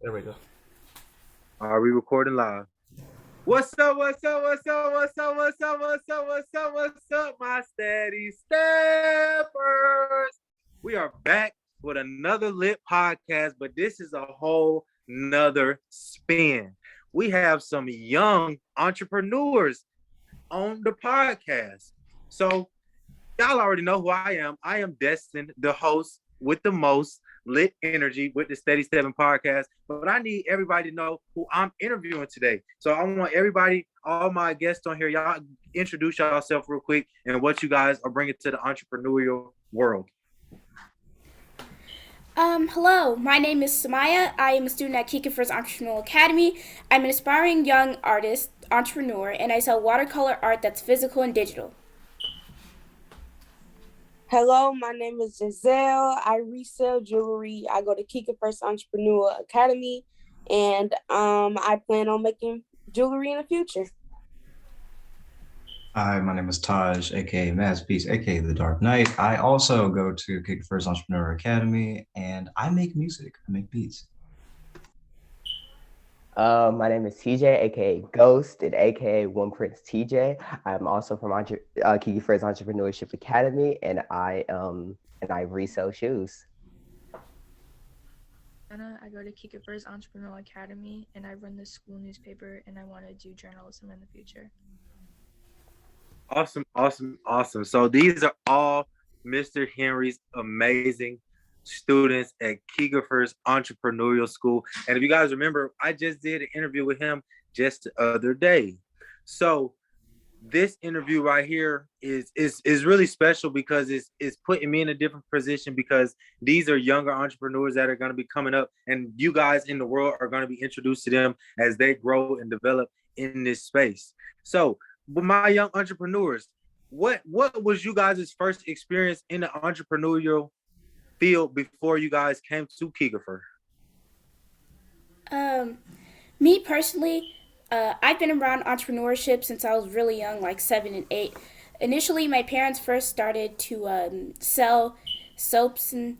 There we go. Are we recording live? What's up, what's up, what's up, what's up, what's up, what's up, what's up, what's up, my steady steppers? We are back with another lit podcast, but this is a whole nother spin. We have some young entrepreneurs on the podcast. So y'all already know who I am. I am Destin, the host with the most lit energy with the Steady Stepping Podcast. But I need everybody to know who I'm interviewing today. So I want everybody, all my guests on here, y'all introduce yourself real quick and what you guys are bringing to the entrepreneurial world. Hello, my name is Samaya. I am a student at Kikifers Entrepreneurial Academy. I'm an aspiring young artist, entrepreneur, and I sell watercolor art that's physical and digital. Hello, my name is Giselle. I resell jewelry. I go to Kikifers Entrepreneurial Academy, and I plan on making jewelry in the future. Hi, my name is Taj, aka Masterpiece, aka The Dark Knight. I also go to Kikifers Entrepreneur Academy, and I make music. I make beats. My name is TJ, aka Ghost, and aka One Prince TJ. I'm also from Kikifers Entrepreneurship Academy, and I resell shoes. I go to Kikifers Entrepreneurial Academy, and I run the school newspaper, and I want to do journalism in the future. Awesome, awesome, awesome. So these are all Mr. Henry's amazing students at Keighlevers Entrepreneurial School. And if you guys remember, I just did an interview with him just the other day. So this interview right here is really special because it's putting me in a different position because these are younger entrepreneurs that are going to be coming up, and you guys in the world are going to be introduced to them as they grow and develop in this space. So, but my young entrepreneurs, what was you guys' first experience in the entrepreneurial field before you guys came to Keighlevers? Me personally, I've been around entrepreneurship since I was really young, like 7 and 8. Initially, my parents first started to sell soaps and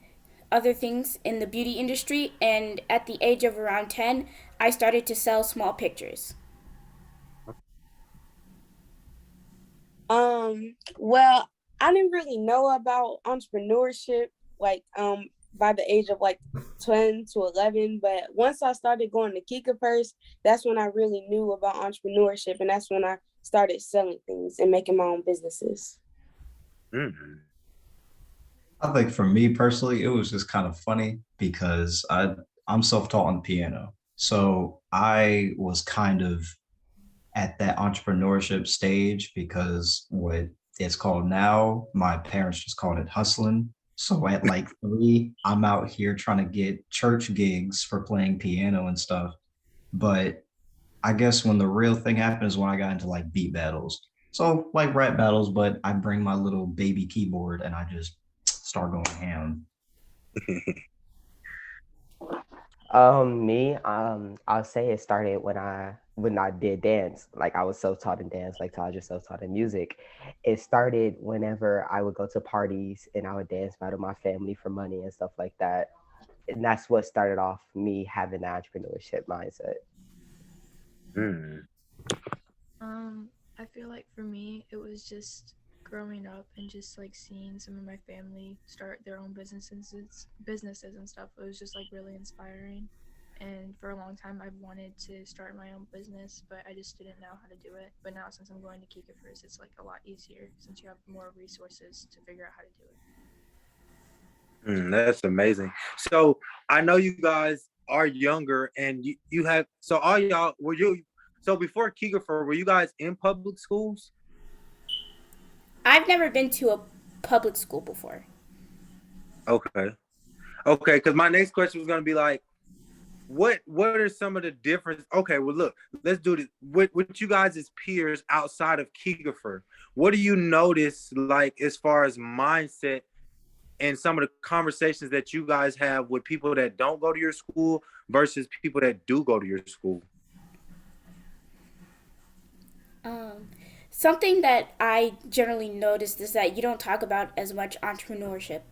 other things in the beauty industry, and at the age of around 10, I started to sell small pictures. Well, I didn't really know about entrepreneurship by the age of like 10 to 11, but once I started going to Kikifers, that's when I really knew about entrepreneurship, and that's when I started selling things and making my own businesses. Mm-hmm. I think for me personally, it was just kind of funny because I'm self-taught on the piano. So I was kind of at that entrepreneurship stage because what it's called now, my parents just called it hustling. So at like 3, I'm out here trying to get church gigs for playing piano and stuff. But I guess when the real thing happened is when I got into like beat battles. So like rap battles, but I bring my little baby keyboard and I just start going ham. I'll say it started when I did dance. Like I was self-taught in dance, like Taj is self-taught in music. It started whenever I would go to parties and I would dance battle my family for money and stuff like that. And that's what started off me having the entrepreneurship mindset. Mm-hmm. I feel like for me, it was just growing up and just like seeing some of my family start their own businesses and stuff. It was just like really inspiring. And for a long time, I've wanted to start my own business, but I just didn't know how to do it. But now, since I'm going to Kikifers, it's like a lot easier since you have more resources to figure out how to do it. That's amazing. So I know you guys are younger, and you have so all y'all were you. So before Keegerfer, were you guys in public schools? I've never been to a public school before. Okay, okay. Because my next question was gonna be like, what are some of the difference? Okay, well look, let's do this. With you guys as peers outside of Keegerfer, what do you notice like as far as mindset and some of the conversations that you guys have with people that don't go to your school versus people that do go to your school? Um, Something that I generally noticed is that you don't talk about as much entrepreneurship.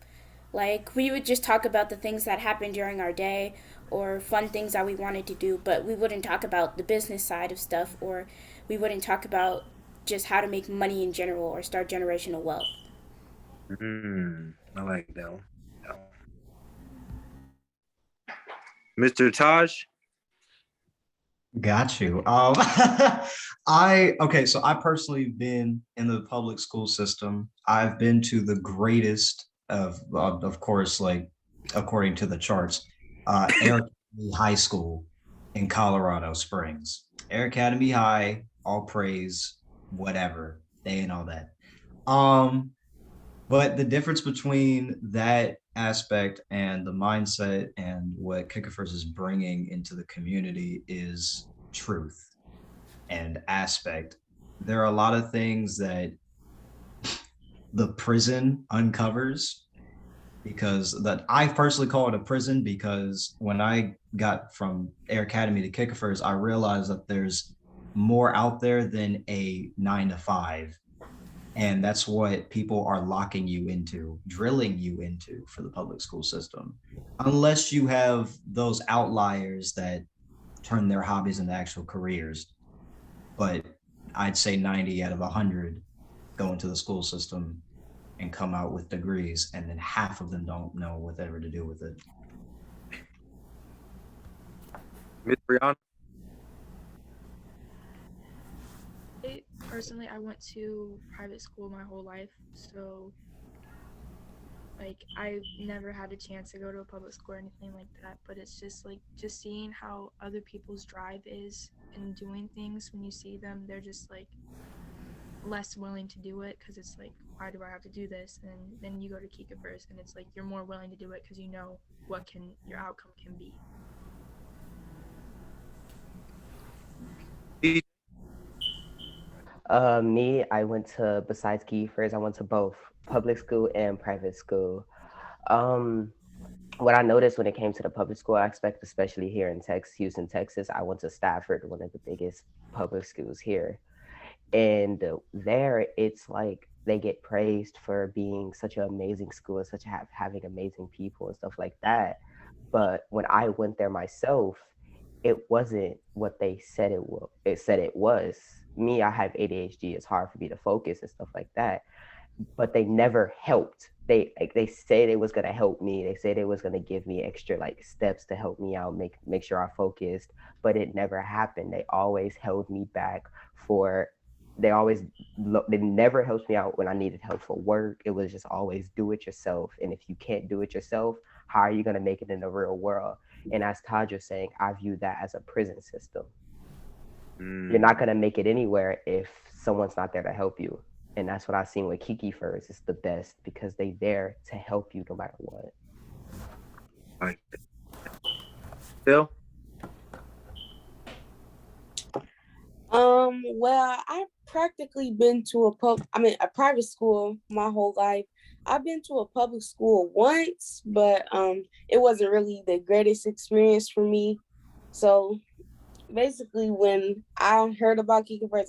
Like, we would just talk about the things that happened during our day or fun things that we wanted to do, but we wouldn't talk about the business side of stuff, or we wouldn't talk about just how to make money in general or start generational wealth. I like that one. Mr. Taj? Got you. So I personally been in the public school system. I've been to the greatest of course, like according to the charts, Air Academy High School in Colorado Springs. Air Academy High, all praise, whatever. They ain't all that. Um, but the difference between that aspect and the mindset and what Kikifers is bringing into the community is truth and aspect. There are a lot of things that the prison uncovers, because that I personally call it a prison, because when I got from Air Academy to Kikifers, I realized that there's more out there than a 9 to 5. And that's what people are locking you into, drilling you into for the public school system. Unless you have those outliers that turn their hobbies into actual careers. But I'd say 90 out of 100 go into the school system and come out with degrees, and then half of them don't know whatever to do with it. Miss Brianna? Personally, I went to private school my whole life, so like I've never had a chance to go to a public school or anything like that, but it's just like just seeing how other people's drive is in doing things. When you see them, they're just like less willing to do it because it's like, why do I have to do this? And then you go to Kikifers and it's like you're more willing to do it because you know what your outcome can be. Me, I went to, besides Keighlevers, I went to both public school and private school. What I noticed when it came to the public school aspect, especially here in Houston, Texas, I went to Stafford, one of the biggest public schools here. And there, it's like they get praised for being such an amazing school and having amazing people and stuff like that. But when I went there myself, it wasn't what they said it was. It said it was. Me, I have ADHD. It's hard for me to focus and stuff like that. But they never helped. They said it was gonna help me. They said it was gonna give me extra like steps to help me out, make sure I focused. But it never happened. They always held me back for. They never helped me out when I needed help for work. It was just always do it yourself. And if you can't do it yourself, how are you gonna make it in the real world? And as Taj was saying, I view that as a prison system. You're not going to make it anywhere if someone's not there to help you. And that's what I've seen with Kikifers. It's the best because they're there to help you no matter what. Right. Phil? Well, I've practically been to a private school my whole life. I've been to a public school once, but it wasn't really the greatest experience for me. So basically, when I heard about Kikifers,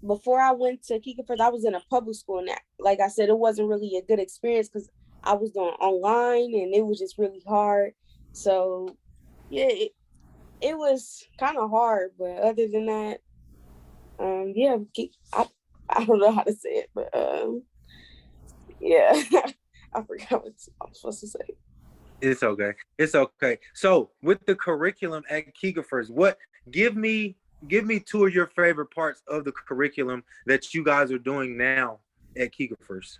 before I went to Kikifers, I was in a public school, and like I said, it wasn't really a good experience because I was doing online, and it was just really hard. So yeah, it was kind of hard, but other than that, yeah, I don't know how to say it, but yeah, I forgot what I'm supposed to say. It's okay. It's okay. So with the curriculum at Kikifers, give me 2 of your favorite parts of the curriculum that you guys are doing now at Kikifers.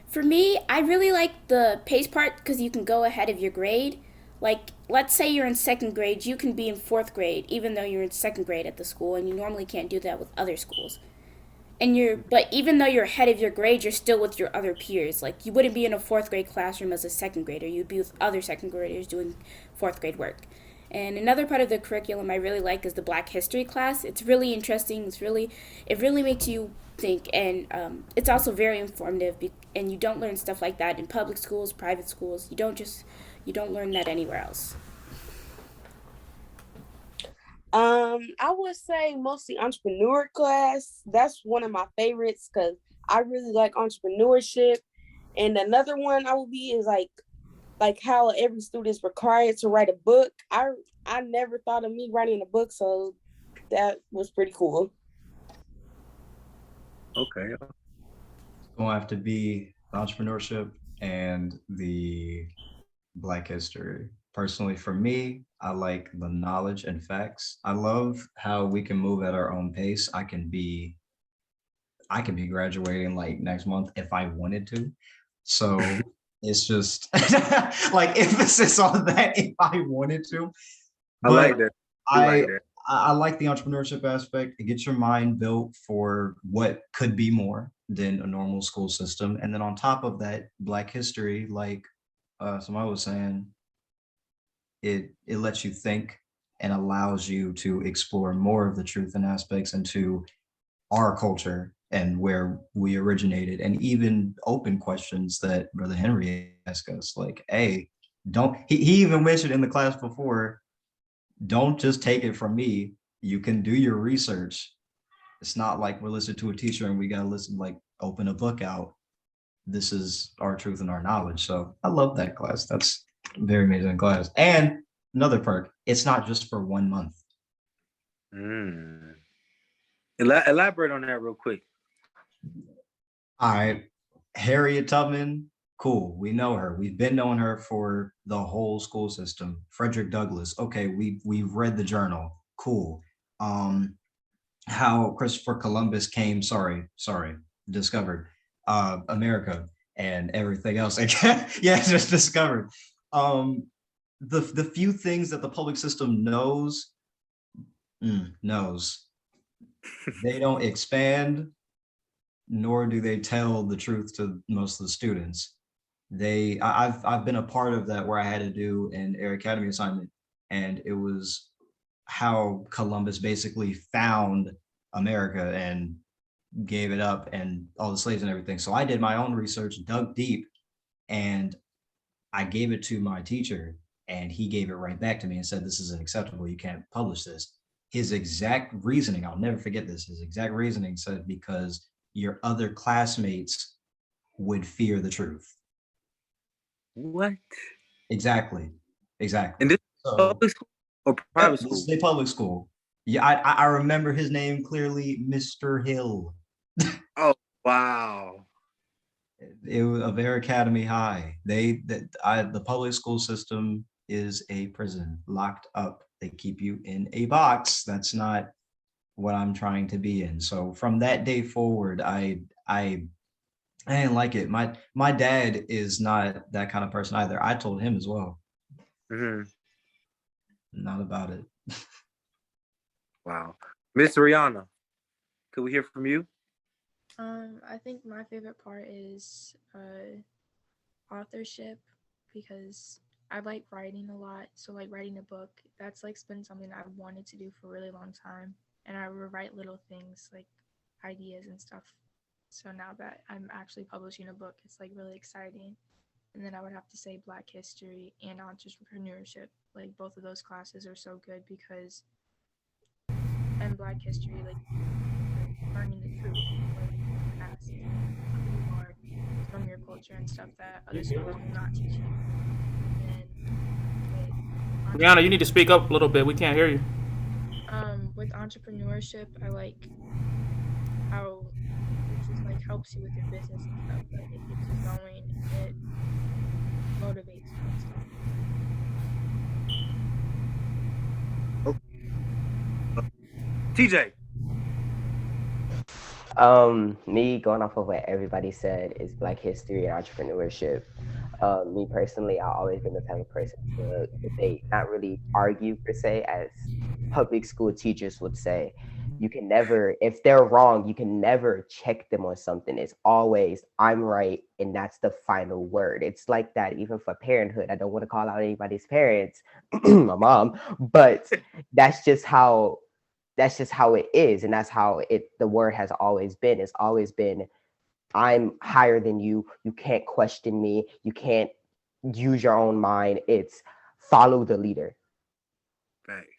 For me, I really like the pace part because you can go ahead of your grade. Like, let's say you're in second grade, you can be in fourth grade, even though you're in second grade at the school, and you normally can't do that with other schools. But even though you're ahead of your grade, you're still with your other peers. Like, you wouldn't be in a fourth grade classroom as a second grader. You'd be with other second graders doing fourth grade work. And another part of the curriculum I really like is the Black History class. It's really interesting. It really makes you think, and it's also very informative. And you don't learn stuff like that in public schools, private schools. You don't learn that anywhere else. I would say mostly entrepreneur class. That's one of my favorites because I really like entrepreneurship. And another one I will be is like how every student is required to write a book. I never thought of me writing a book, so that was pretty cool. Okay. It's going to have to be the entrepreneurship and the Black history. Personally, for me, I like the knowledge and facts. I love how we can move at our own pace. I can be graduating like next month if I wanted to. So it's just like emphasis on that if I wanted to. I like But that. I like I that. I like the entrepreneurship aspect. It gets your mind built for what could be more than a normal school system. And then on top of that, Black history, like somebody was saying, it lets you think and allows you to explore more of the truth and aspects into our culture and where we originated, and even open questions that Brother Henry asked us, like, hey, don't he even mentioned in the class before, don't just take it from me. You can do your research. It's not like we're listening to a teacher and we gotta listen, like open a book out. This is our truth and our knowledge. So I love that class. That's a very amazing class. And another perk, it's not just for 1 month. Mm. Elaborate on that real quick. All right. Harriet Tubman, cool. We know her. We've been knowing her for the whole school system. Frederick Douglass, okay, we've read the journal. Cool. How Christopher Columbus came, discovered America and everything else. Yeah, just discovered. The few things that the public system knows, they don't expand, nor do they tell the truth to most of the students. I've been a part of that where I had to do an Air Academy assignment, and it was how Columbus basically found America and gave it up and all the slaves and everything. So I did my own research, dug deep, and I gave it to my teacher, and he gave it right back to me and said, this isn't acceptable. You can't publish this. His exact reasoning, I'll never forget this. His exact reasoning said, because your other classmates would fear the truth. What? Exactly. And this So, public school or yep, private this school? is a public school. Yeah, I remember his name clearly, Mr. Hill. Oh, wow. It was of Air Academy High. The public school system is a prison, locked up. They keep you in a box. That's not what I'm trying to be in. So from that day forward, I didn't like it. My dad is not that kind of person either. I told him as well. Mm-hmm. Not about it. Wow. Miss Rihanna, could we hear from you? I think my favorite part is authorship, because I like writing a lot. So like writing a book, that's like been something I've wanted to do for a really long time. And I would write little things like ideas and stuff. So now that I'm actually publishing a book, it's like really exciting. And then I would have to say Black history and entrepreneurship. Like both of those classes are so good because in Black history, like learning the truth, like the past, who you are from your culture and stuff that other schools will not teach you. And Rihanna, you need to speak up a little bit. We can't hear you. with entrepreneurship, I like how it just like helps you with your business and stuff. Like it keeps you going. It motivates you and stuff. TJ. Me going off of what everybody said is Black history and entrepreneurship. Me personally, I've always been the type of person to debate, not really argue per se, as public school teachers would say. You can never, if they're wrong, you can never check them on something. It's always, I'm right, and that's the final word. It's like that even for parenthood. I don't want to call out anybody's parents, my mom, but that's just how it is, and that's how the word has always been. It's always been, I'm higher than you. You can't question me. You can't use your own mind. It's follow the leader. Thanks.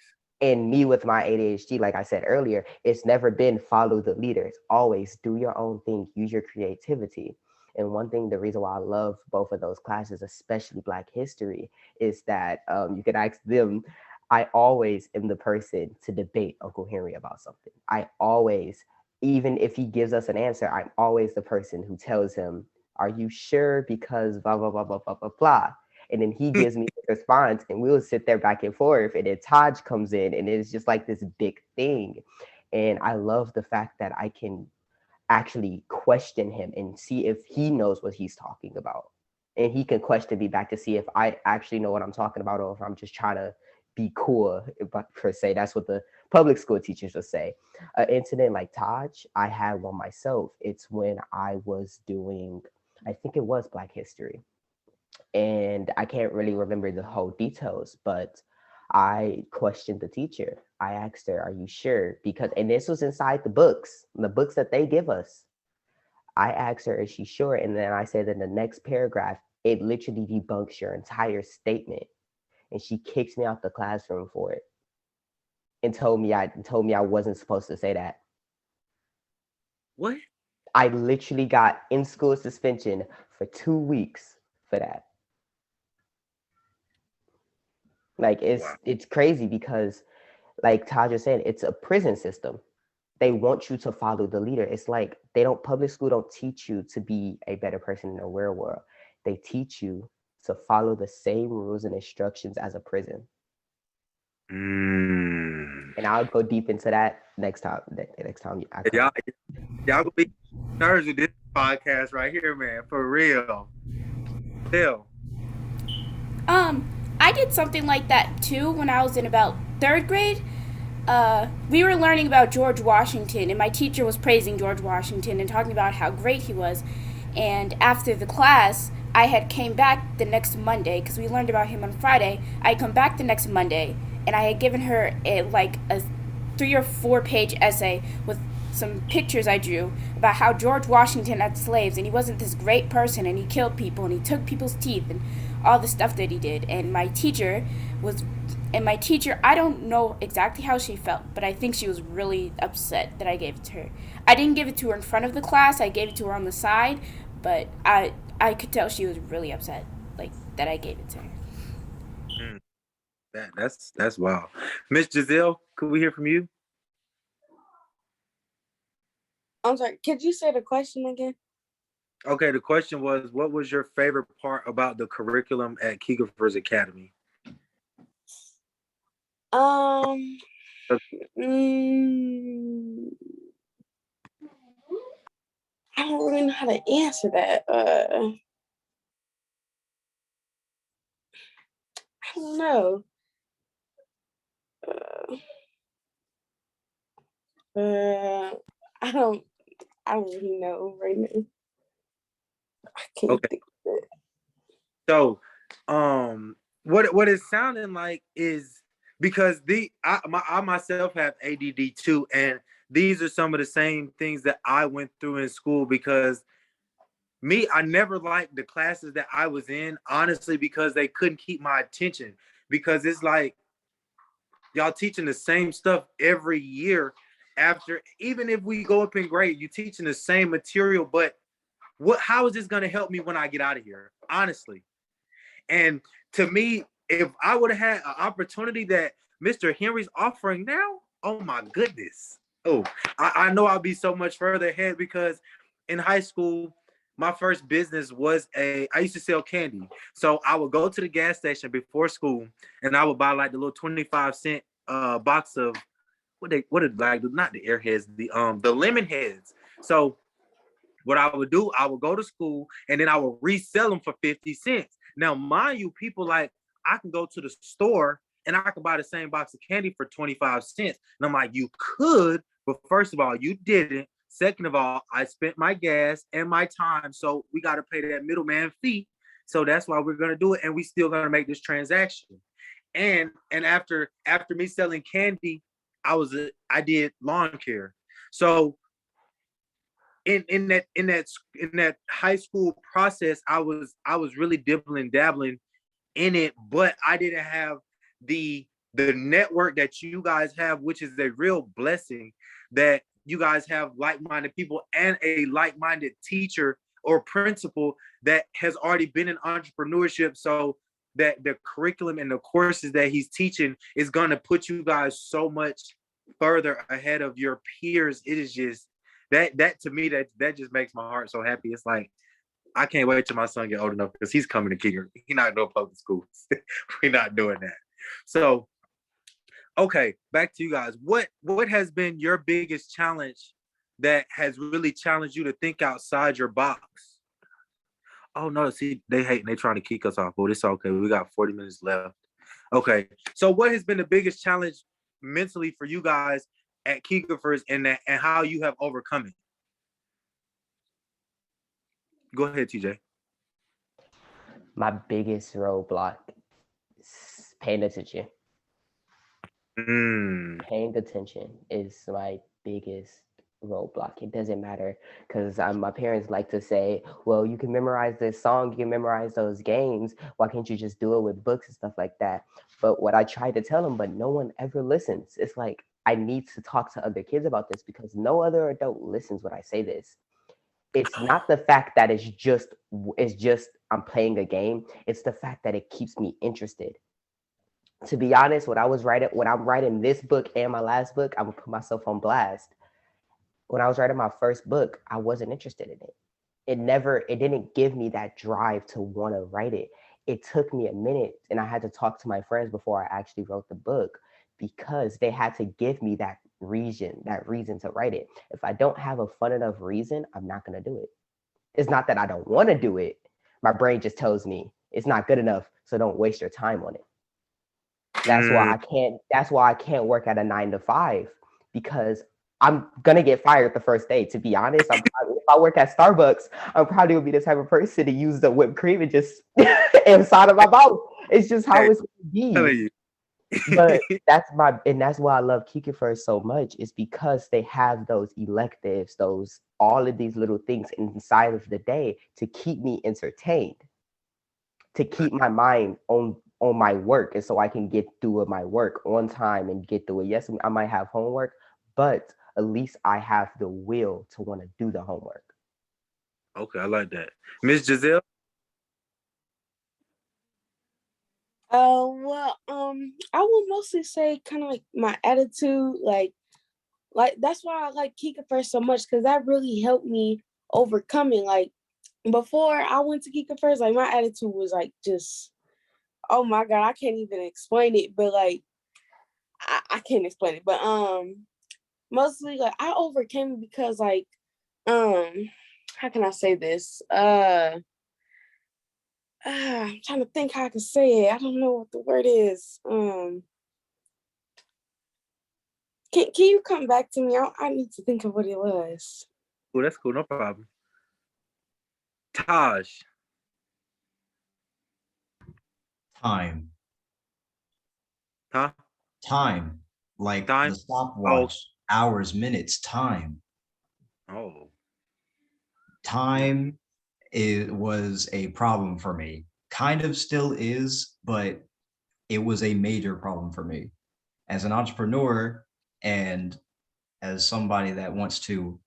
And me with my ADHD, like I said earlier, it's never been follow the leader. It's always do your own thing, use your creativity. And one thing, the reason why I love both of those classes, especially Black History, is that you could ask them. I always am the person to debate Uncle Henry about something. I always, even if he gives us an answer, I'm always the person who tells him, "Are you sure?" Because blah blah blah blah blah blah blah. And then he gives me a response, and we'll sit there back and forth. And then Taj comes in, and it's just like this big thing. And I love the fact that I can actually question him and see if he knows what he's talking about. And he can question me back to see if I actually know what I'm talking about, or if I'm just trying to be cool, but per se. That's what the public school teachers would say. An incident like Taj, I had one myself. It's when I was doing, I think it was Black History. And I can't really remember the whole details, but I questioned the teacher. I asked her, "Are you sure?" Because, and this was inside the books that they give us. I asked her, "Is she sure?" And then I said in the next paragraph, it literally debunks your entire statement. And she kicks me out the classroom for it and told me I wasn't supposed to say that. What? I literally got in school suspension for 2 weeks for that. Like it's crazy because, like Taj was saying, it's a prison system. They want you to follow the leader. It's like public school don't teach you to be a better person in the real world. They teach you to follow the same rules and instructions as a prison. And I'll go deep into that next time. Y'all gonna be nerds with this podcast right here, man. For real. Still. I did something like that too when I was in about third grade. We were learning about George Washington, and my teacher was praising George Washington and talking about how great he was. And after the class, I had came back the next Monday because we learned about him on Friday. I had come back the next Monday, and I had given her a 3 or 4 page essay with some pictures I drew about how George Washington had slaves, and he wasn't this great person, and he killed people, and he took people's teeth, and all the stuff that he did. And my teacher, I don't know exactly how she felt, but I think she was really upset that I gave it to her. I didn't give it to her in front of the class. I gave it to her on the side, but I could tell she was really upset, that I gave it to her. That's wild. Miss Giselle, could we hear from you? I'm sorry, could you say the question again? Okay, the question was, what was your favorite part about the curriculum at Kikifers Academy? I don't really know how to answer that. I don't know. I don't really know right now. I can't think of it. So, what it's sounding like is because I myself have ADD too, and these are some of the same things that I went through in school because I never liked the classes that I was in, honestly, because they couldn't keep my attention. Because it's like y'all teaching the same stuff every year. Even if we go up in grade, you're teaching the same material, but how is this going to help me when I get out of here? Honestly. And to me, if I would have had an opportunity that Mr. Henry's offering now, oh my goodness. Oh, I know I'll be so much further ahead because in high school, my first business was I used to sell candy. So I would go to the gas station before school and I would buy the little 25-cent box of not the airheads, the lemon heads. So what I would do, I would go to school and then I would resell them for 50 cents. Now, mind you, people I can go to the store and I can buy the same box of candy for 25 cents. And I'm like, you could, but first of all, you didn't. Second of all, I spent my gas and my time. So we got to pay that middleman fee. So that's why we're going to do it. And we still going to make this transaction. And after me selling candy, I did lawn care. So in that high school process, I was really dabbling in it, but I didn't have the the network that you guys have, which is a real blessing, that you guys have like-minded people and a like-minded teacher or principal that has already been in entrepreneurship, so that the curriculum and the courses that he's teaching is going to put you guys so much further ahead of your peers. It is just that to me, that just makes my heart so happy. It's like, I can't wait till my son get old enough, because he's coming to Kicker. He's not doing public schools. We're not doing that. So, okay, back to you guys. What has been your biggest challenge that has really challenged you to think outside your box? Oh no, see, they hating, they trying to kick us off, but it's okay. We got 40 minutes left. Okay, so what has been the biggest challenge mentally for you guys at Kikifers, and how you have overcome it? Go ahead, TJ. My biggest roadblock is paying attention. Paying attention is my biggest roadblock. It doesn't matter, because my parents like to say, well, you can memorize this song, you can memorize those games, why can't you just do it with books and stuff like that? But what I try to tell them, but no one ever listens. It's like, I need to talk to other kids about this, because no other adult listens when I say this. It's not the fact that it's just I'm playing a game. It's the fact that it keeps me interested. To be honest, when I'm writing this book and my last book, I would put myself on blast. When I was writing my first book, I wasn't interested in it. It didn't give me that drive to want to write it. It took me a minute, and I had to talk to my friends before I actually wrote the book, because they had to give me that reason to write it. If I don't have a fun enough reason, I'm not going to do it. It's not that I don't want to do it. My brain just tells me it's not good enough, so don't waste your time on it. That's why I can't work at a 9 to 5, because I'm gonna get fired the first day. To be honest, if I work at Starbucks, I'm probably gonna be the type of person to use the whipped cream and just inside of my mouth. It's just how it's gonna be. But that's why I love Kikifers so much, is because they have those electives, all of these little things inside of the day to keep me entertained, to keep my mind on my work, and so I can get through my work on time and get through it. Yes, I might have homework, but at least I have the will to want to do the homework. Okay, I like that. Miss Giselle? Well, I would mostly say kind of like my attitude, like that's why I like Kikifers so much, because that really helped me overcoming. Like, before I went to Kikifers, like my attitude was like just, oh my God, I can't even explain it, but like I can't explain it. But mostly like I overcame it because like how can I say this? I'm trying to think how I can say it. I don't know what the word is. Can you come back to me? I need to think of what it was. Oh, that's cool. No problem. Taj. Time. Huh? Time. Like Time? the stopwatch, hours, minutes, time. Oh. Time was a problem for me. Kind of still is, but it was a major problem for me. As an entrepreneur and as somebody that wants to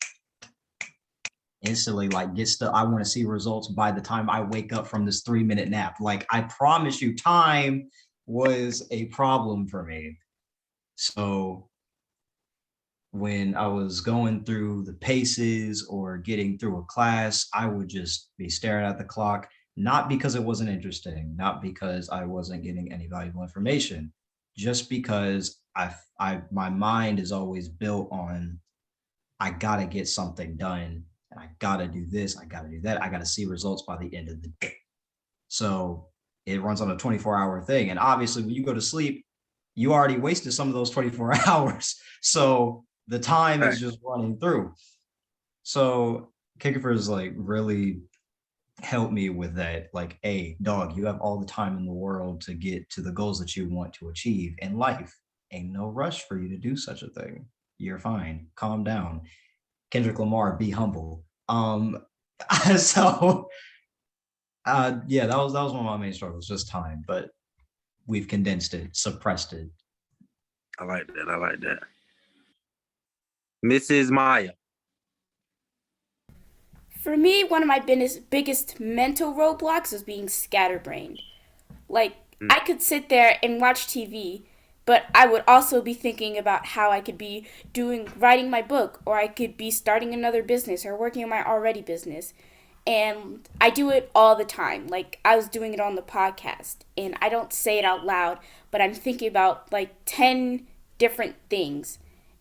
instantly like I want to see results by the time I wake up from this 3-minute nap. Like, I promise you, time was a problem for me. So when I was going through the paces or getting through a class, I would just be staring at the clock, not because it wasn't interesting, not because I wasn't getting any valuable information, just because my mind is always built on, I gotta get something done, and I gotta do this, I gotta do that, I gotta see results by the end of the day. So it runs on a 24-hour thing. And obviously when you go to sleep, you already wasted some of those 24 hours. So the time is just running through. So Kikifers like really helped me with that. Like, hey, dog, you have all the time in the world to get to the goals that you want to achieve in life. Ain't no rush for you to do such a thing. You're fine. Calm down. Kendrick Lamar, be humble. So yeah, that was one of my main struggles, just time. But we've condensed it, suppressed it, I like that. I like that. Mrs. Maya. For me, one of my biggest mental roadblocks is being scatterbrained. Like, I could sit there and watch TV, but I would also be thinking about how I could be writing my book, or I could be starting another business or working on my already business. And I do it all the time. Like, I was doing it on the podcast, and I don't say it out loud, but I'm thinking about like 10 different things.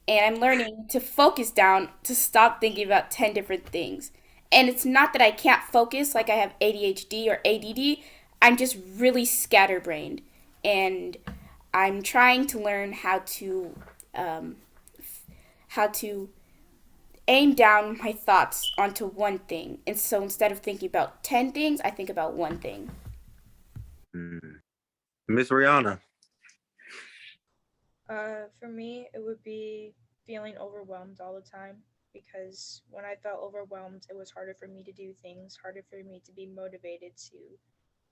And I'm learning to focus down to stop thinking about 10 different things. And it's not that I can't focus, like I have ADHD or ADD. I'm just really scatterbrained. And I'm trying to learn um, how to aim down my thoughts onto one thing. And so instead of thinking about 10 things, I think about one thing. Miss Rihanna. For me, it would be feeling overwhelmed all the time because when I felt overwhelmed, it was harder for me to do things, harder for me to be motivated to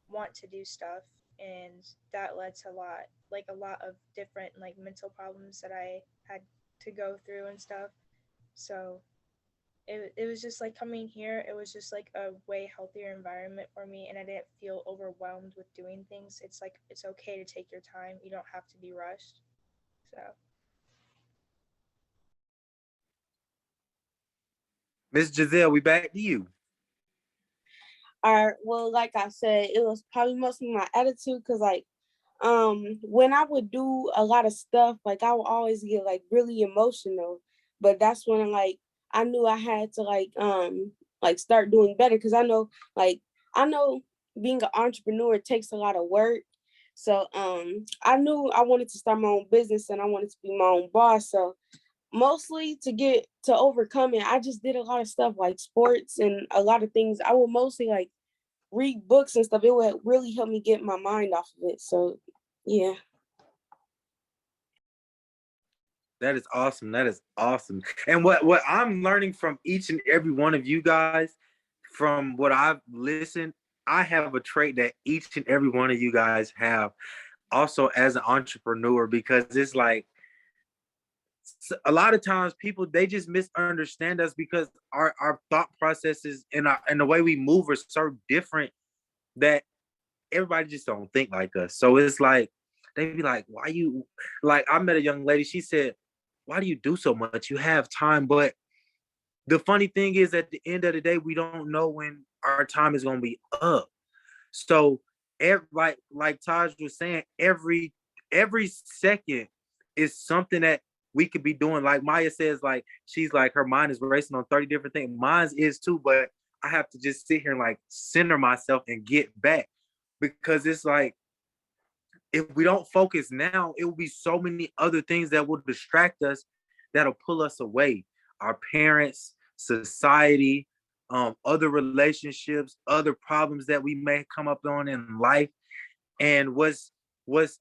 want to do stuff, and that led to a lot of different like mental problems that I had to go through and stuff. So it was just like coming here, it was just like a way healthier environment for me, and I didn't feel overwhelmed with doing things. It's like it's okay to take your time. You don't have to be rushed. So Miss Giselle, we back to you. All right, well, like I said, it was probably mostly my attitude because like when I would do a lot of stuff, like I would always get like really emotional. But that's when like I knew I had to like start doing better because I know being an entrepreneur takes a lot of work. So I knew I wanted to start my own business and I wanted to be my own boss. So mostly to overcome it, I just did a lot of stuff like sports and a lot of things. I would mostly like read books and stuff. It would really help me get my mind off of it. So yeah. That is awesome. That is awesome. And what I'm learning from each and every one of you guys, from what I've listened, I have a trait that each and every one of you guys have also as an entrepreneur, because it's like a lot of times people, they just misunderstand us because our thought processes and the way we move are so different that everybody just don't think like us. So it's like they be like, why you, like I met a young lady, she said, why do you do so much? You have time. But the funny thing is, at the end of the day, we don't know when our time is going to be up. So like Taj was saying, every second is something that we could be doing. Like Maya says, like she's like her mind is racing on 30 different things. Mine is too, but I have to just sit here and like center myself and get back, because it's like if we don't focus now, it will be so many other things that will distract us, that'll pull us away. Our parents, society, other relationships, other problems that we may come up on in life. And what's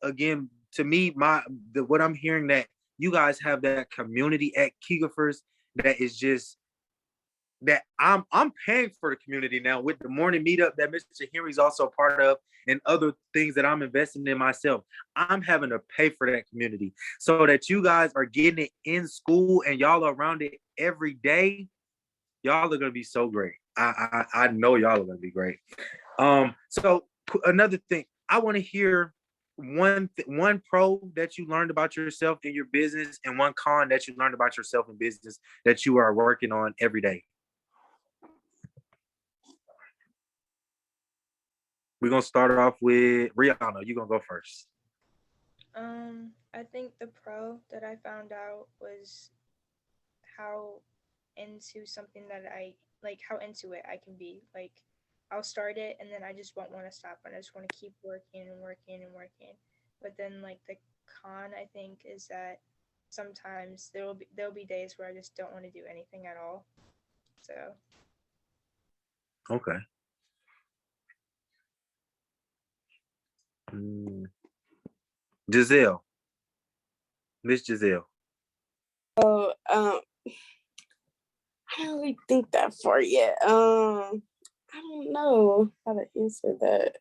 again to me, what I'm hearing, that you guys have that community at Kikifers that is just that I'm paying for the community now with the morning meetup that Mr. Henry's also part of, and other things that I'm investing in myself. I'm having to pay for that community so that you guys are getting it in school and y'all are around it every day. Y'all are gonna be so great. I know y'all are gonna be great. So another thing, I want to hear one pro that you learned about yourself in your business, and one con that you learned about yourself in business that you are working on every day. We're gonna start off with Rihanna. You're gonna go first. I think the pro that I found out was how into something that I like, how into it I can be. Like, I'll start it and then I just won't want to stop, and I just want to keep working and working and working. But then like the con, I think, is that sometimes there'll be days where I just don't want to do anything at all. So Okay. Giselle. Miss Giselle. So I don't really think that far yet. I don't know how to answer that.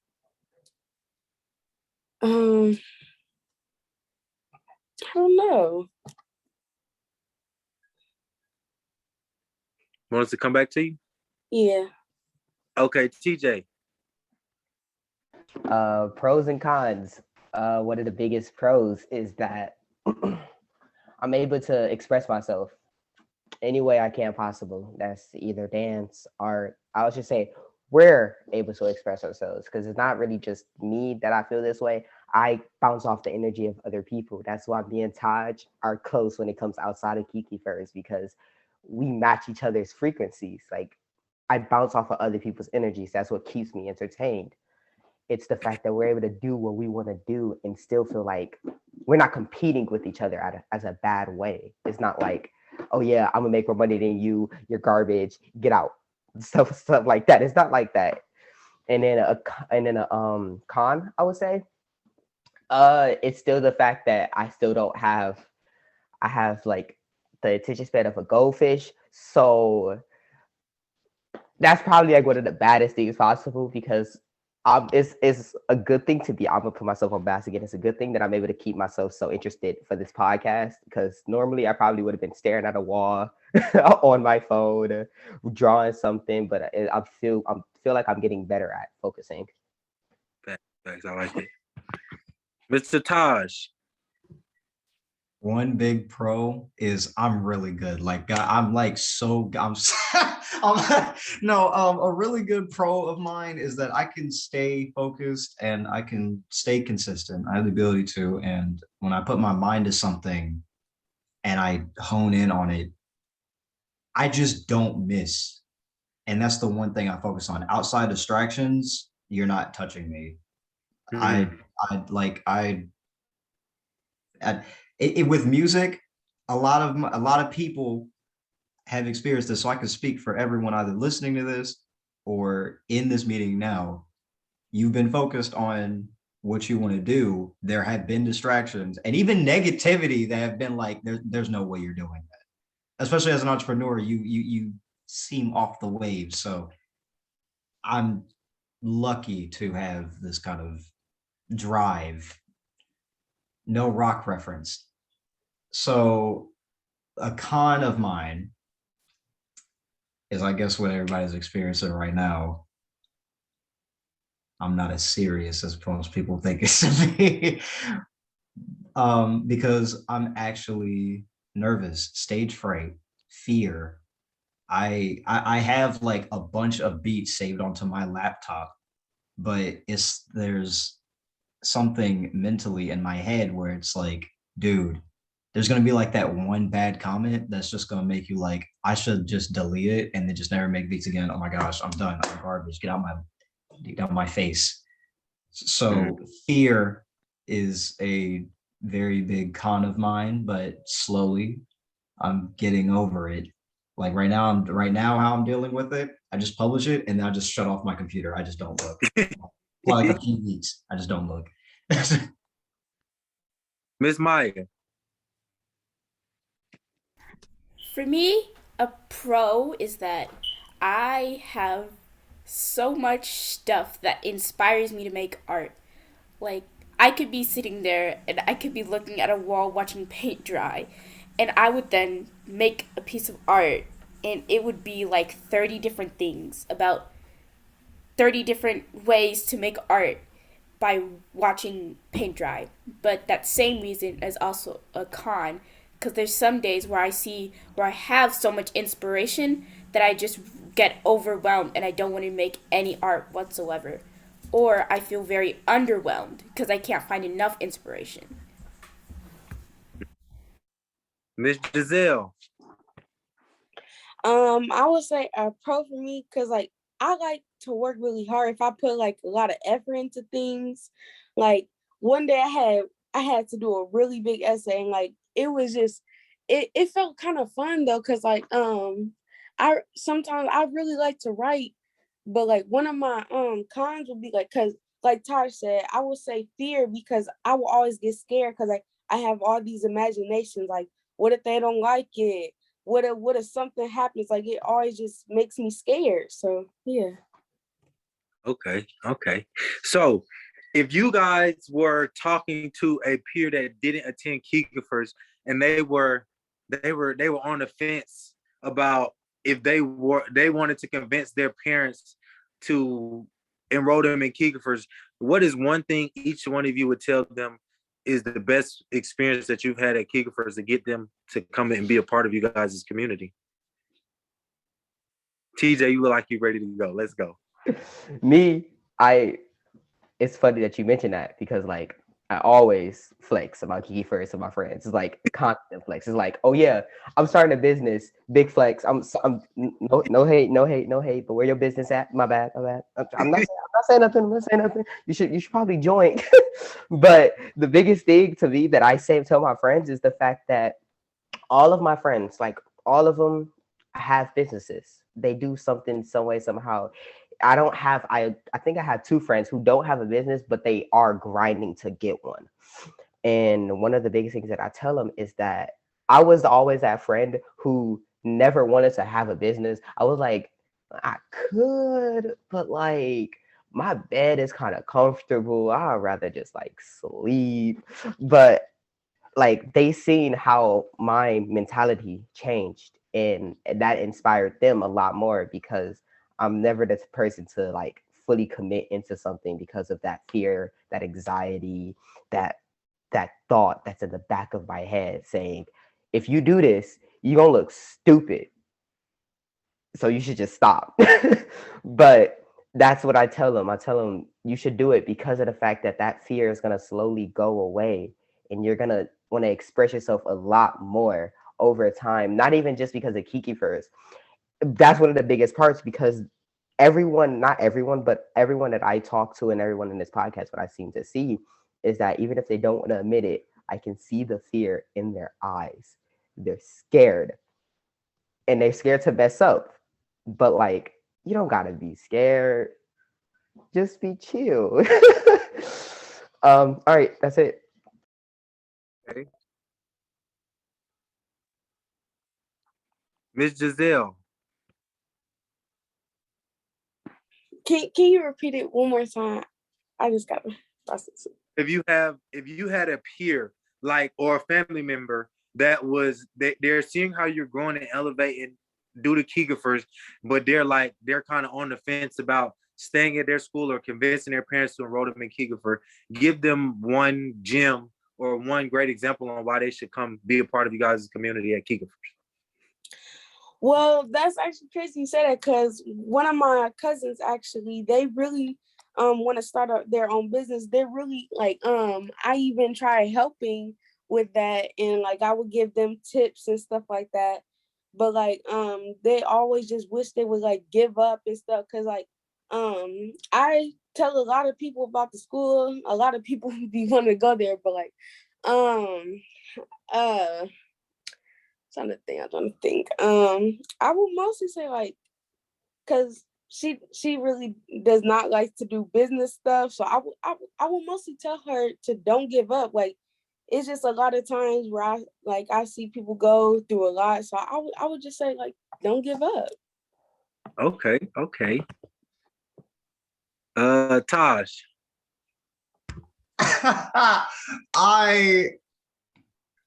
don't know. Want us to come back to you? Yeah. Okay, TJ. Pros and cons. One of the biggest pros is that I'm able to express myself any way I can possible. That's either dance, art. I would just say we're able to express ourselves because it's not really just me that I feel this way. I bounce off the energy of other people. That's why me and Taj are close when it comes outside of Kikifers because we match each other's frequencies. Like I bounce off of other people's energies. That's what keeps me entertained. It's the fact that we're able to do what we want to do and still feel like we're not competing with each other as a bad way. It's not like, oh yeah, I'm gonna make more money than you, you're garbage, get out. Stuff like that. It's not like that. And then a con, I would say, it's still the fact that I have like the attention span of a goldfish. So that's probably like one of the baddest things possible because it's a good thing to be. I'm gonna put myself on blast again. It's a good thing that I'm able to keep myself so interested for this podcast because normally I probably would have been staring at a wall on my phone, drawing something. But I feel like I'm getting better at focusing. Thanks, I like it. Mr. Taj. One big pro is I'm really good. Like I'm like so I'm, a really good pro of mine is that I can stay focused and I can stay consistent. I have the ability to, and when I put my mind to something and I hone in on it, I just don't miss. And that's the one thing I focus on. Outside distractions, you're not touching me. Mm-hmm. With music, a lot of people have experienced this, so I can speak for everyone either listening to this or in this meeting now. You've been focused on what you want to do. There have been distractions and even negativity that have been like, there's no way you're doing that. Especially as an entrepreneur, you seem off the wave. So I'm lucky to have this kind of drive. No rock reference. So a con of mine is, I guess, what everybody's experiencing right now. I'm not as serious as most people think it should be. Because I'm actually nervous, stage fright, fear. I have like a bunch of beats saved onto my laptop, but there's something mentally in my head where it's like, dude, there's going to be like that one bad comment that's just going to make you like, I should just delete it and then just never make beats again. Oh my gosh, I'm done. I'm garbage. Get out my face. So fear is a very big con of mine, but slowly I'm getting over it. Like right now how I'm dealing with it, I just publish it and then I just shut off my computer. I just don't look. For like a few weeks, I just don't look. Miss Maya. For me, a pro is that I have so much stuff that inspires me to make art. Like, I could be sitting there and I could be looking at a wall watching paint dry, and I would then make a piece of art, and it would be like 30 different things about 30 different ways to make art by watching paint dry. But that same reason is also a con because there's some days where I have so much inspiration that I just get overwhelmed and I don't want to make any art whatsoever. Or I feel very underwhelmed because I can't find enough inspiration. Miss Giselle. I would say a pro for me because like I like to work really hard. If I put like a lot of effort into things, like one day I had to do a really big essay and like it was just it felt kind of fun though because like I sometimes I really like to write, but like one of my cons would be like because like Taj said, I would say fear because I will always get scared because like I have all these imaginations like what if they don't like it? What if something happens? Like it always just makes me scared. So yeah. Okay. So if you guys were talking to a peer that didn't attend Kikifers and they were on the fence about if they wanted to convince their parents to enroll them in Kikifers, what is one thing each one of you would tell them is the best experience that you've had at Kikifers to get them to come and be a part of you guys' community? TJ, you look like you're ready to go. Let's go. It's funny that you mentioned that because like I always flex about Keighlevers to my friends. It's like constant flex. It's like, oh yeah, I'm starting a business, big flex. I'm no hate. But where your business at? My bad. I'm not saying nothing. You should probably join. But the biggest thing to me that I tell my friends is the fact that all of my friends, like all of them, have businesses. They do something some way somehow. I think I have two friends who don't have a business, but they are grinding to get one. And one of the biggest things that I tell them is that I was always that friend who never wanted to have a business. I was like, I could, but like my bed is kind of comfortable. I'd rather just like sleep. But like they seen how my mentality changed and that inspired them a lot more because I'm never the person to like fully commit into something because of that fear, that anxiety, that thought that's in the back of my head saying, if you do this, you're gonna look stupid. So you should just stop. But that's what I tell them. I tell them you should do it because of the fact that fear is gonna slowly go away and you're gonna want to express yourself a lot more over time, not even just because of Kikifers. That's one of the biggest parts because not everyone, but everyone that I talk to and everyone in this podcast, what I seem to see is that even if they don't want to admit it, I can see the fear in their eyes. They're scared and they're scared to mess up. But like, you don't gotta be scared. Just be chill. All right, that's it. Okay. Miss Giselle. Can you repeat it one more time? I just gotta process it. If you had a peer like or a family member they're seeing how you're growing and elevating due to Kikifers, but they're kind of on the fence about staying at their school or convincing their parents to enroll them in Kikifers, give them one gem or one great example on why they should come be a part of you guys' community at Kikifers. Well, that's actually crazy you say that because one of my cousins actually, they really want to start their own business. They're really like, I even tried helping with that and like I would give them tips and stuff like that. But like, they always just wish they would like give up and stuff. Cause like, I tell a lot of people about the school. A lot of people be wanting to go there, but like, trying to think. I would mostly say like, cause she really does not like to do business stuff. So I would mostly tell her to don't give up. Like, it's just a lot of times where I see people go through a lot. So I would just say like, don't give up. Okay. Taj.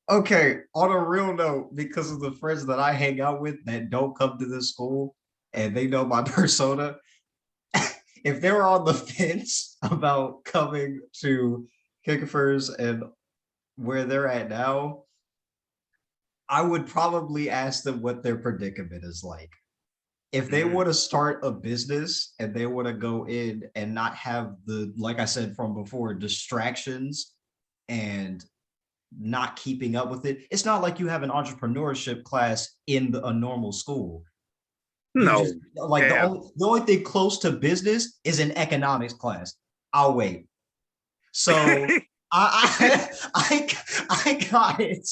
Okay, on a real note, because of the friends that I hang out with that don't come to this school and they know my persona, if they were on the fence about coming to Kikifers and where they're at now, I would probably ask them what their predicament is like. If they want to start a business and they want to go in and not have the, like I said from before, distractions and not keeping up with it. It's not like you have an entrepreneurship class in a normal school. No. The only thing close to business is an economics class. I'll wait. So I got it.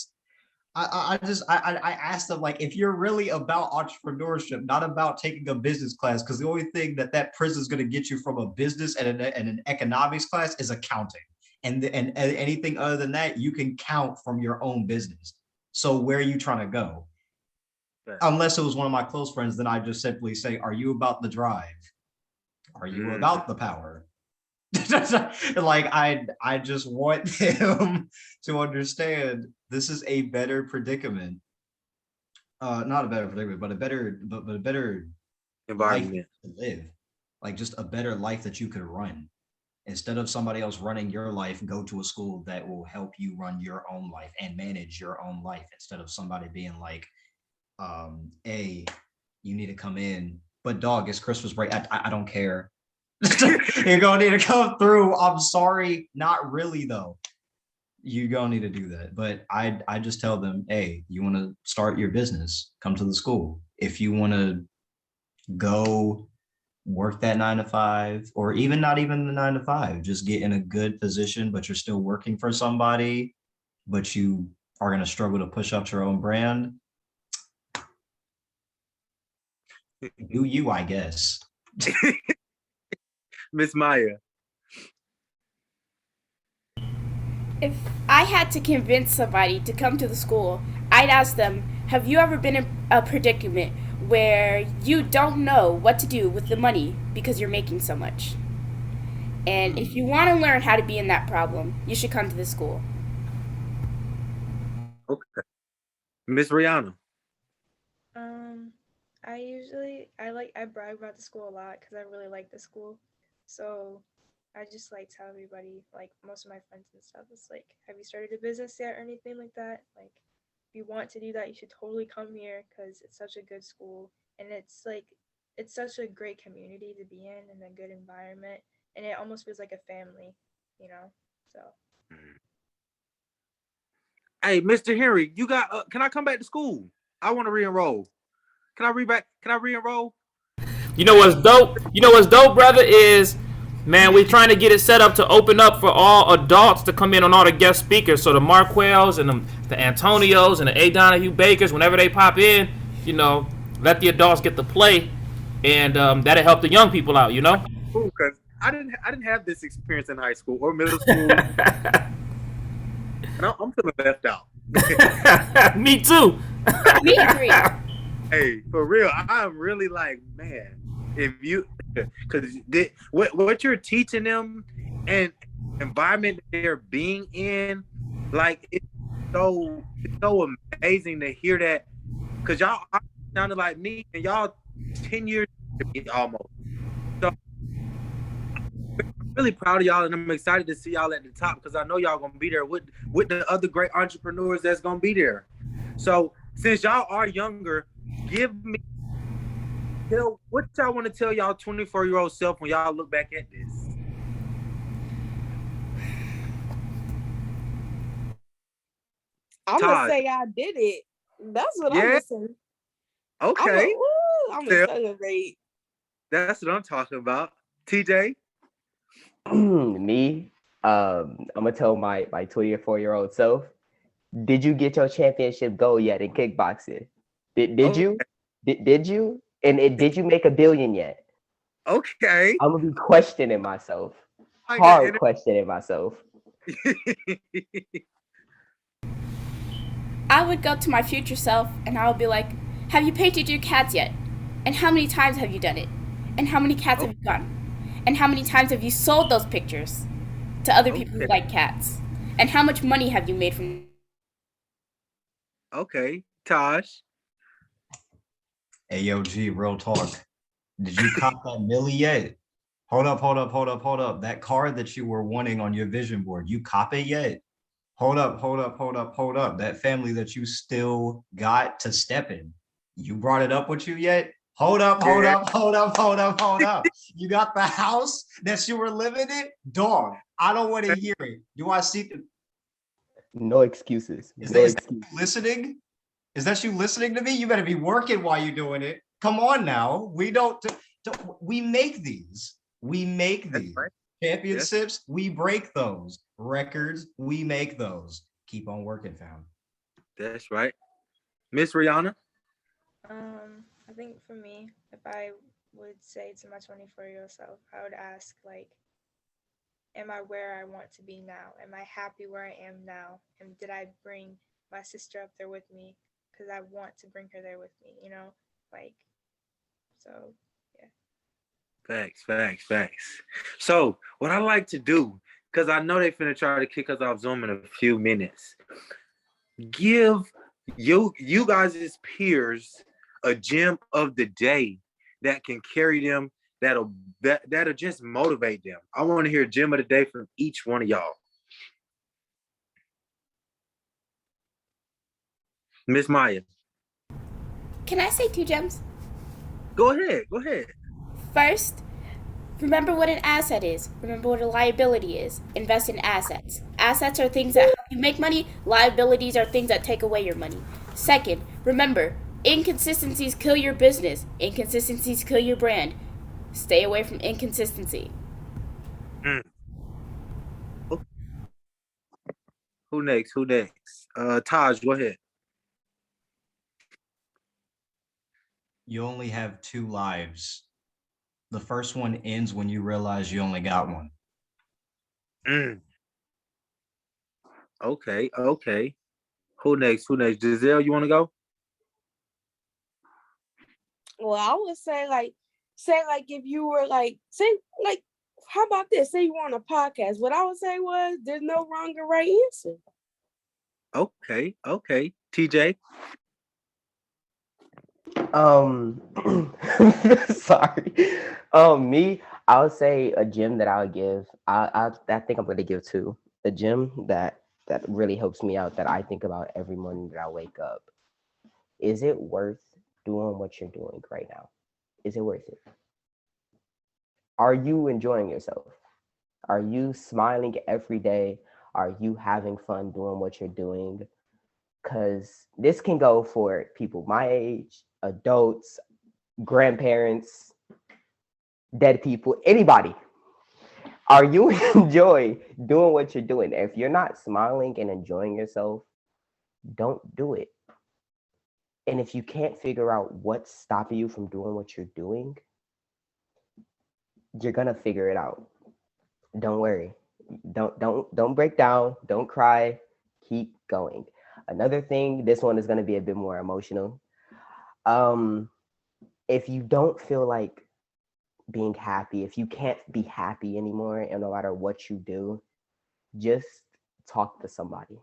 I asked them, like, if you're really about entrepreneurship, not about taking a business class, because the only thing that prison is going to get you from a business and an economics class is accounting. And anything other than that, you can count from your own business. So where are you trying to go? Yeah. Unless it was one of my close friends, then I just simply say, are you about the drive? Are you about the power? Like I just want him to understand this is a better predicament. Not a better predicament, but a better life Environment. to live. Like just a better life that you could run. Instead of somebody else running your life, go to a school that will help you run your own life and manage your own life instead of somebody being like, hey, you need to come in. But dog, it's Christmas break. I don't care. You're gonna need to come through. I'm sorry, not really though. You're gonna need to do that. But I just tell them, hey, you want to start your business, come to the school. If you want to go work that 9 to 5, or even not even the 9 to 5, just get in a good position, but you're still working for somebody, but you are gonna struggle to push up your own brand. Do you, I guess. Miss Maya. If I had to convince somebody to come to the school, I'd ask them, have you ever been in a predicament where you don't know what to do with the money because you're making so much? And if you want to learn how to be in that problem, you should come to the school. Okay. Miss Rihanna. I brag about the school a lot because I really like the school. So I just like tell everybody, like most of my friends and stuff, it's like, have you started a business yet or anything like that? Like, if you want to do that, you should totally come here because it's such a good school and it's such a great community to be in and a good environment, and it almost feels like a family, you know. So. Hey, Mr. Henry, you got? Can I come back to school? I want to re-enroll. Can I re-enroll? You know what's dope? You know what's dope, brother, is, man, we're trying to get it set up to open up for all adults to come in on all the guest speakers. So the Marquells and the Antonios and the A. Donahue Bakers, whenever they pop in, you know, let the adults get to play, and that'll help the young people out, you know? Cool, because I didn't have this experience in high school or middle school, and I'm feeling left out. Me too. Me agree. Hey, for real, I'm really like, man, if you, because what you're teaching them and environment they're being in, like it's so amazing to hear that, because y'all sounded like me and y'all 10 years almost. So I'm really proud of y'all, and I'm excited to see y'all at the top because I know y'all gonna be there with the other great entrepreneurs that's gonna be there. So since y'all are younger, what y'all want to tell y'all 24-year-old self when y'all look back at this? I'm Todd. gonna say I did it. That's what I'm Yeah. gonna say. Okay. I'm gonna celebrate. That's what I'm talking about. TJ? Me, I'm gonna tell my 24-year-old self, did you get your championship goal yet in kickboxing? Did you? Did you? And did you make $1 billion yet? Okay. I'm gonna be questioning myself. I Hard questioning myself. I would go to my future self and I would be like, have you painted your cats yet? And how many times have you done it? And how many cats have you gotten? And how many times have you sold those pictures to other people who like cats? And how much money have you made from? Okay. Tosh? Hey, yo, G, real talk. Did you cop that milli yet? Hold up. That car that you were wanting on your vision board, you cop it yet? Hold up. That family that you still got to step in, you brought it up with you yet? Hold up. You got the house that you were living in? Dog, I don't want to hear it. Do I see? No excuses. Is that you listening? Is that you listening to me? You better be working while you're doing it. Come on now. We make these. Right. Championships, we break those. Records, we make those. Keep on working, fam. That's right. Miss Rihanna? I think for me, if I would say to my 24-year-old self, I would ask, like, am I where I want to be now? Am I happy where I am now? And did I bring my sister up there with me? Because I want to bring her there with me, you know? Like, so, yeah. Facts. So what I like to do, because I know they finna try to kick us off Zoom in a few minutes, give you guys' peers a gem of the day that can carry them, that'll just motivate them. I want to hear a gem of the day from each one of y'all. Miss Maya, Can I say 2 gems? go ahead. First, remember what an asset is. Remember what a liability is. Invest in assets. Assets are things that help you make money. Liabilities are things that take away your money. Second, remember, inconsistencies kill your business. Inconsistencies kill your brand. Stay away from inconsistency. Who next? Taj, go ahead. You only have 2 lives. The first one ends when you realize you only got one. Okay. Who next? Giselle, you want to go? Well, I would say if you were how about this? Say you were on a podcast. What I would say was there's no wrong or right answer. Okay. TJ. Sorry. Me, I would say a gem that I would give. I think I'm going to give 2. A gem that really helps me out, that I think about every morning that I wake up. Is it worth doing what you're doing right now? Is it worth it? Are you enjoying yourself? Are you smiling every day? Are you having fun doing what you're doing? Because this can go for people my age, adults, grandparents, dead people, anybody. Are you enjoy doing what you're doing? If you're not smiling and enjoying yourself, don't do it. And if you can't figure out what's stopping you from doing what you're doing, you're gonna figure it out. Don't worry. Don't break down. Don't cry. Keep going. Another thing, this one is gonna be a bit more emotional. If you don't feel like being happy, if you can't be happy anymore, and no matter what you do, just talk to somebody.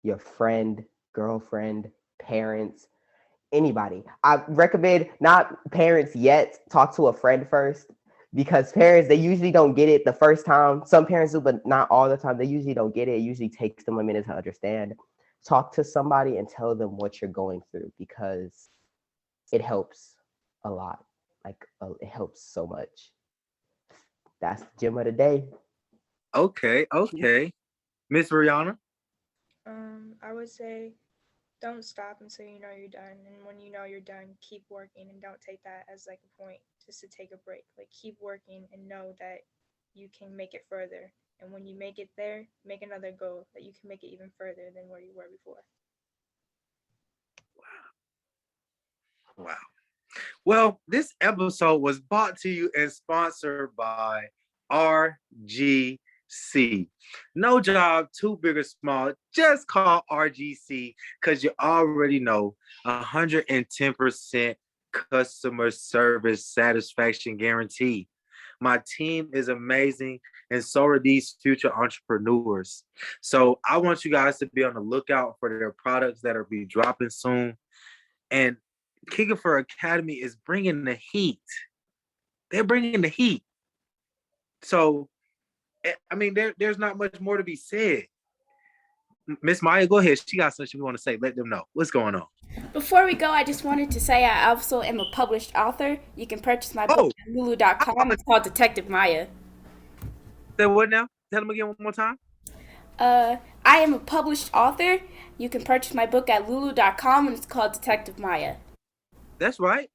Your friend, girlfriend, parents, anybody. I recommend not parents yet, talk to a friend first, because parents, they usually don't get it the first time. Some parents do, but not all the time. They usually don't get it. It usually takes them a minute to understand. Talk to somebody and tell them what you're going through, because it helps a lot. It helps so much. That's the gem of the day. Okay. Miss Rihanna. I would say don't stop until you know you're done. And when you know you're done, keep working and don't take that as like a point just to take a break. Like keep working and know that you can make it further. And when you make it there, make another goal that you can make it even further than where you were before. Wow. Well, this episode was brought to you and sponsored by RGC. No job too big or small. Just call RGC, because you already know 110% customer service satisfaction guarantee. My team is amazing, and so are these future entrepreneurs. So I want you guys to be on the lookout for their products that will be dropping soon. And Kikifers Academy is bringing the heat. They're bringing the heat. So, I mean, there's not much more to be said. Miss Maya, go ahead. She got something she want to say. Let them know what's going on. Before we go, I just wanted to say I also am a published author. You can purchase my book at lulu.com. It's called Detective Maya. Say what now? Tell them again one more time. I am a published author. You can purchase my book at lulu.com, and it's called Detective Maya. That's right.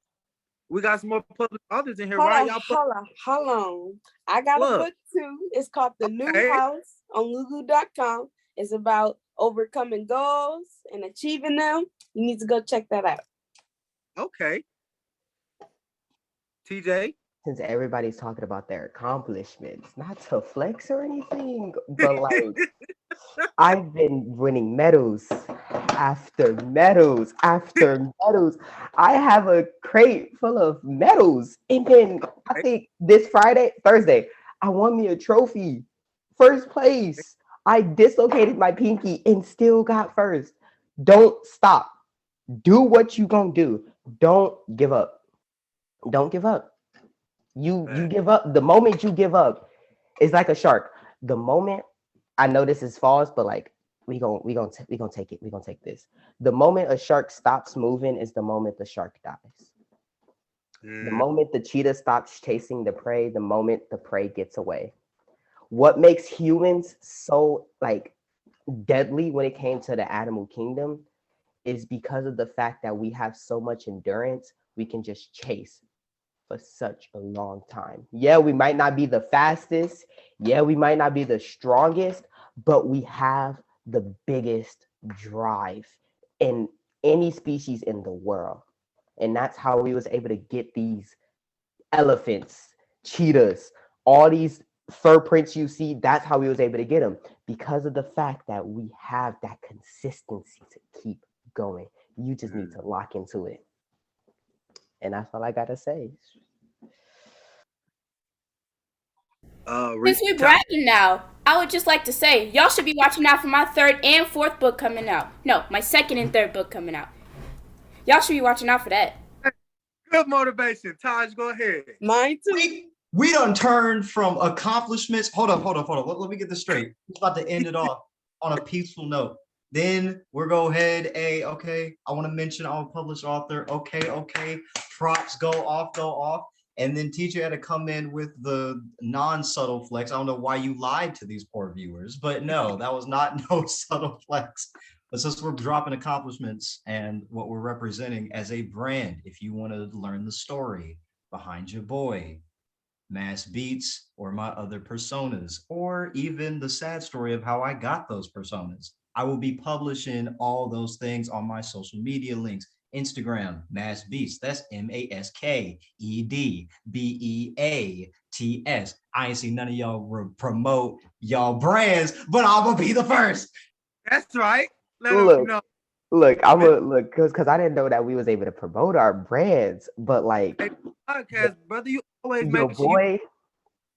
We got some more public authors in here, Hold right? on. I got a book too. It's called The New House on lulu.com. It's about overcoming goals and achieving them. You need to go check that out. Okay. TJ? Since everybody's talking about their accomplishments, not to flex or anything, but like I've been winning medals after medals after medals. I have a crate full of medals. And then I think this Thursday, I won me a trophy. First place. I dislocated my pinky and still got first. Don't stop. Do what you gonna do. Don't give up. Don't give up. You give up. The moment you give up, it's like a shark. The moment, I know this is false, but like we gonna take it. We gonna take this. The moment a shark stops moving is the moment the shark dies. The moment the cheetah stops chasing the prey, the moment the prey gets away. What makes humans so like deadly when it came to the animal kingdom is because of the fact that we have so much endurance, we can just chase for such a long time. Yeah, we might not be the fastest. Yeah, we might not be the strongest, but we have the biggest drive in any species in the world. And that's how we was able to get these elephants, cheetahs, all these fur prints you see. That's how we was able to get them, because of the fact that we have that consistency to keep going. You just need to lock into it. And that's all I gotta say. Since we're bragging now, I would just like to say, y'all should be watching out for my third and fourth book coming out. No, my second and third book coming out. Y'all should be watching out for that. Good motivation. Taj, go ahead. Mine too. We done turned from accomplishments. Hold up. Let me get this straight. We're about to end it off on a peaceful note. Then we'll go ahead. Okay. I want to mention I'm a published author. Okay. Props go off. And then teacher had to come in with the non-subtle flex. I don't know why you lied to these poor viewers, but no, that was not no subtle flex. But since we're dropping accomplishments and what we're representing as a brand, if you want to learn the story behind your boy, Mass Beats, or my other personas, or even the sad story of how I got those personas, I will be publishing all those things on my social media links. Instagram, Mass Beats. That's MASKEDBEATS. I ain't seen none of y'all promote y'all brands, but I'm gonna be the first. That's right. Let them know. Look, I'm gonna look because I didn't know that we was able to promote our brands, but like podcast, brother, you always your make sure you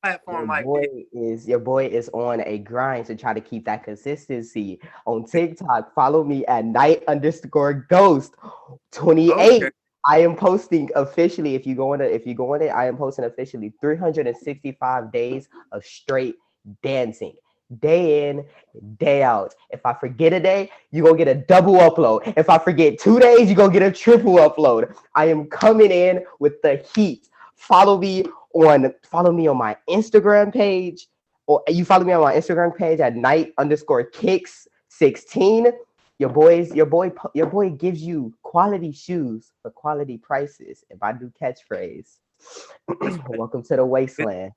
platform like your boy is on a grind to try to keep that consistency on TikTok. Follow me at night_ghost28. Okay. I am posting officially. If you go on it, I am posting officially 365 days of straight dancing, day in, day out. If I forget a day, you're gonna get a double upload. If I forget 2 days, you're gonna get a triple upload. I am coming in with the heat. Follow me on my Instagram page, or you follow me on my Instagram page at night_kicks16. Your boy gives you quality shoes for quality prices. If I do catchphrase, welcome to the wasteland.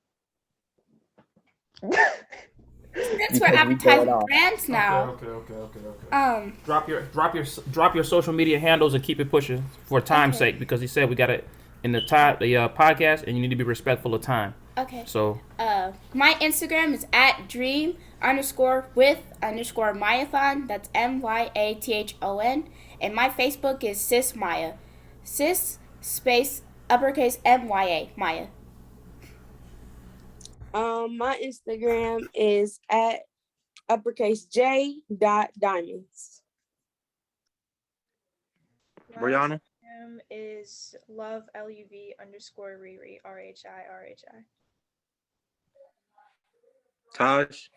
Since we're advertising brands now. Okay. Drop your social media handles and keep it pushing for time's sake, because he said we got it in the podcast, and you need to be respectful of time. Okay. So my Instagram is at dream_with_Myathon. That's MYATHON. And my Facebook is Sis Maya. Sis space uppercase MYA Maya. My Instagram is at j.diamonds. Brianna is love_Riri RHI. Taj.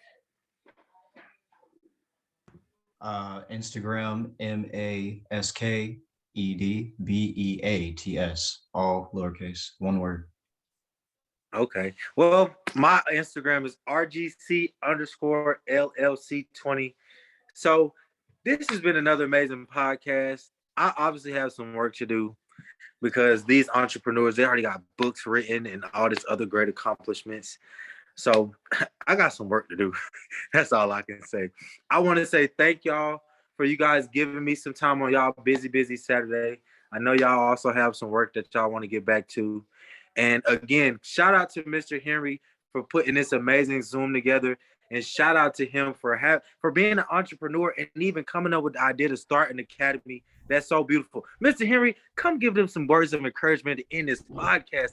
Instagram MASKEDBEATS, all lowercase, one word. Okay. Well, my Instagram is RGC_LLC20. So this has been another amazing podcast. I obviously have some work to do because these entrepreneurs, they already got books written and all this other great accomplishments. So I got some work to do. That's all I can say. I want to say thank y'all for you guys giving me some time on y'all busy Saturday. I know y'all also have some work that y'all want to get back to. And again, shout out to Mr. Henry for putting this amazing Zoom together. And shout out to him for being an entrepreneur and even coming up with the idea to start an academy. That's so beautiful. Mr. Henry, come give them some words of encouragement to end this podcast,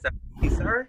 sir.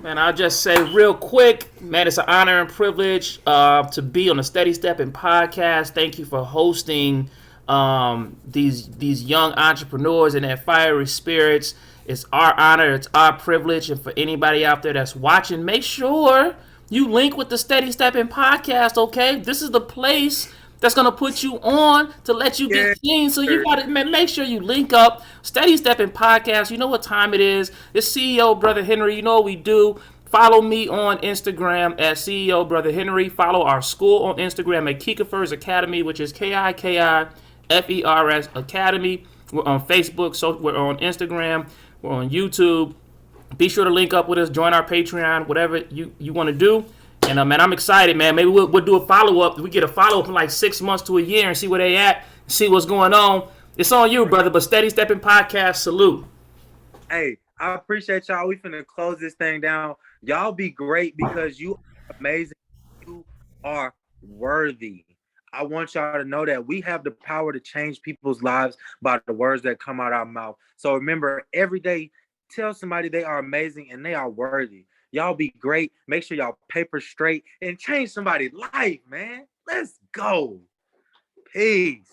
Man, I'll just say real quick, man, it's an honor and privilege to be on the Steady Stepping podcast. Thank you for hosting these young entrepreneurs and their fiery spirits. It's our honor, it's our privilege, and for anybody out there that's watching, make sure you link with the Steady Stepping podcast, okay? This is the place that's going to put you on to let you get seen. So you got to make sure you link up. Steady Stepping podcast. You know what time it is. It's CEO Brother Henry. You know what we do. Follow me on Instagram at CEO Brother Henry. Follow our school on Instagram at Kikifers Academy, which is KIKIFERS Academy. We're on Facebook. So we're on Instagram. We're on YouTube. Be sure to link up with us. Join our Patreon. Whatever you want to do. And man, I'm excited, man. Maybe we'll do a follow-up. We get a follow-up in like 6 months to a year and see where they at, see what's going on. It's on you, brother. But Steady Stepping Podcast, salute. Hey, I appreciate y'all. We finna close this thing down. Y'all be great because you are amazing. You are worthy. I want y'all to know that we have the power to change people's lives by the words that come out of our mouth. So remember, every day, tell somebody they are amazing and they are worthy. Y'all be great. Make sure y'all paper straight and change somebody's life, man. Let's go. Peace.